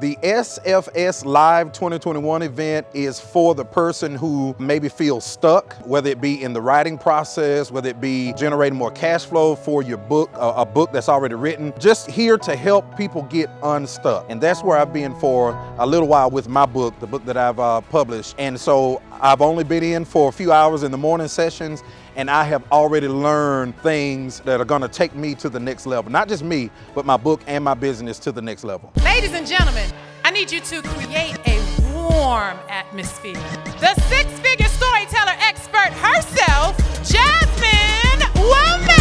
The SFS Live 2021 event is for the person who maybe feels stuck, whether it be in the writing process, whether it be generating more cash flow for your book, a book that's already written. Just here to help people get unstuck. And that's where I've been for a little while with my book, the book that I've published. And so I've only been in for a few hours in the morning sessions, and I have already learned things that are gonna take me to the next level. Not just me, but my book and my business to the next level. Ladies and gentlemen, I need you to create a warm atmosphere. The six-figure storyteller expert herself, Jasmine Womack.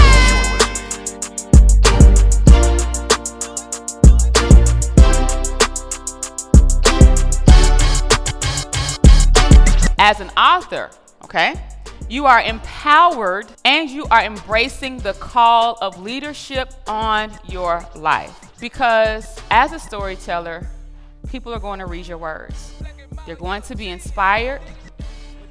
As an author, okay? You are empowered and you are embracing the call of leadership on your life. Because as a storyteller, people are going to read your words. They're going to be inspired.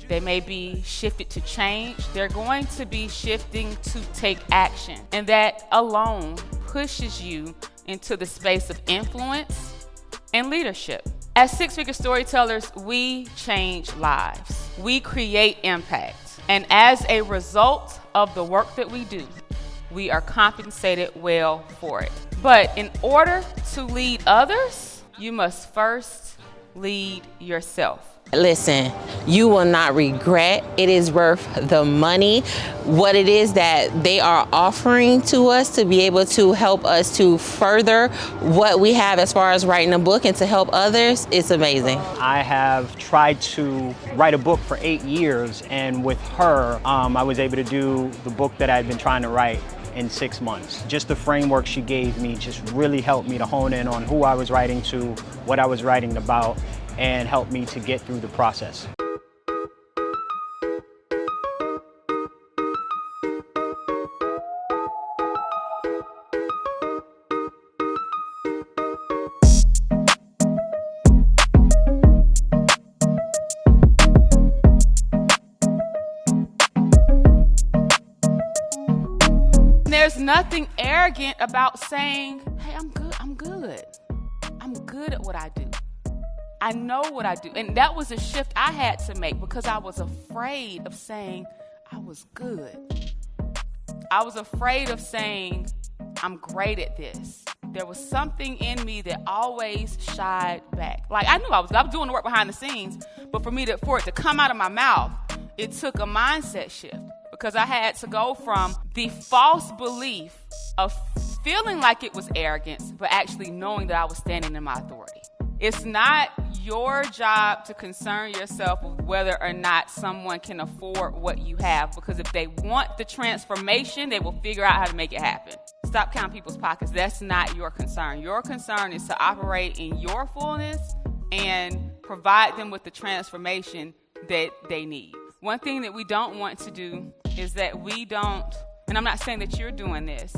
They may be shifted to change. They're going to be shifting to take action. And that alone pushes you into the space of influence and leadership. As six-figure storytellers, we change lives. We create impact. And as a result of the work that we do, we are compensated well for it. But in order to lead others, you must first lead yourself. Listen, you will not regret. It is worth the money. What it is that they are offering to us to be able to help us to further what we have as far as writing a book and to help others, it's amazing. I have tried to write a book for 8 years, and with her, I was able to do the book that I'd been trying to write in 6 months. Just the framework she gave me just really helped me to hone in on who I was writing to, what I was writing about, and helped me to get through the process. There's nothing arrogant about saying, hey, I'm good at what I do. I know what I do. And that was a shift I had to make because I was afraid of saying I was good. I was afraid of saying I'm great at this. There was something in me that always shied back. Like I knew I was doing the work behind the scenes, but for it to come out of my mouth, it took a mindset shift because I had to go from the false belief of feeling like it was arrogance, but actually knowing that I was standing in my authority. It's not your job to concern yourself with whether or not someone can afford what you have, because if they want the transformation, they will figure out how to make it happen. Stop counting people's pockets. That's not your concern. Your concern is to operate in your fullness and provide them with the transformation that they need. One thing that we don't want to do is that we don't, and I'm not saying that you're doing this,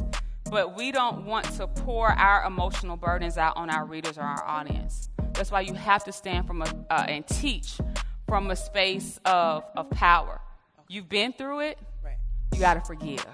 but we don't want to pour our emotional burdens out on our readers or our audience. That's why you have to stand and teach from a space of power. You've been through it, you gotta forgive.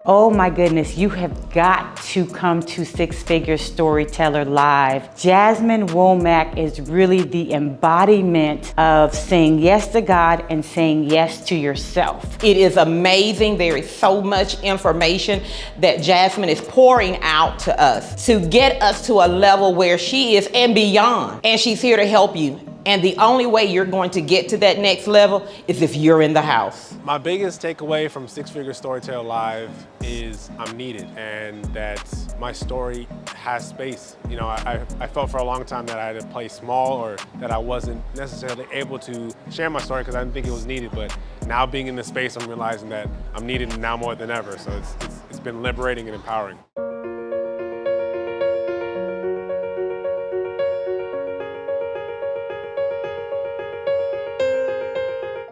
Oh my goodness, you have got to come to Six Figure Storyteller Live. Jasmine Womack is really the embodiment of saying yes to God and saying yes to yourself. It is amazing. There is so much information that Jasmine is pouring out to us to get us to a level where she is and beyond. And she's here to help you. And the only way you're going to get to that next level is if you're in the house. My biggest takeaway from Six Figure Storyteller Live is I'm needed and that my story has space. You know, I felt for a long time that I had to play small or that I wasn't necessarily able to share my story because I didn't think it was needed. But now being in this space, I'm realizing that I'm needed now more than ever. So it's been liberating and empowering.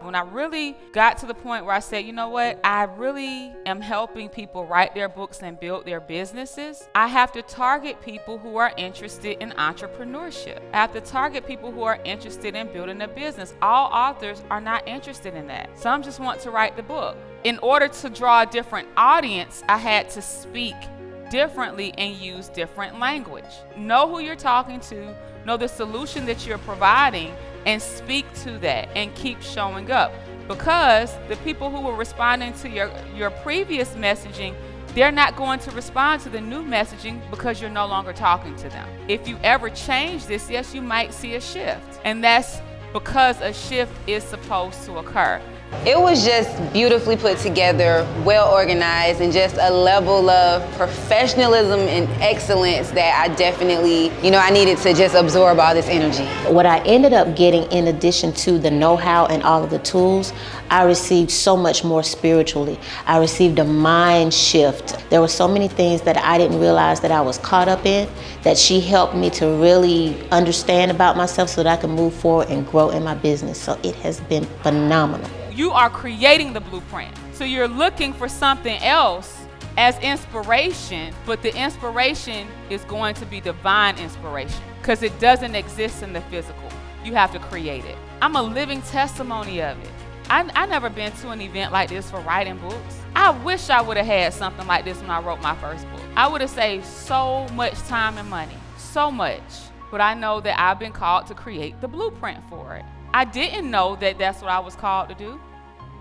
When I really got to the point where I said, you know what, I really am helping people write their books and build their businesses, I have to target people who are interested in entrepreneurship. I have to target people who are interested in building a business. All authors are not interested in that. Some just want to write the book. In order to draw a different audience, I had to speak differently and use different language. Know who you're talking to, know the solution that you're providing, and speak to that and keep showing up. Because the people who were responding to your previous messaging, they're not going to respond to the new messaging because you're no longer talking to them. If you ever change this, yes, you might see a shift. And that's because a shift is supposed to occur. It was just beautifully put together, well organized, and just a level of professionalism and excellence that I definitely, I needed to just absorb all this energy. What I ended up getting, in addition to the know-how and all of the tools, I received so much more spiritually. I received a mind shift. There were so many things that I didn't realize that I was caught up in, that she helped me to really understand about myself so that I can move forward and grow in my business. So it has been phenomenal. You are creating the blueprint. So you're looking for something else as inspiration, but the inspiration is going to be divine inspiration because it doesn't exist in the physical. You have to create it. I'm a living testimony of it. I never been to an event like this for writing books. I wish I would have had something like this when I wrote my first book. I would have saved so much time and money, so much. But I know that I've been called to create the blueprint for it. I didn't know that that's what I was called to do,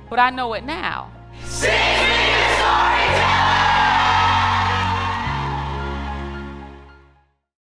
but I know it now. 6 Figure Storyteller!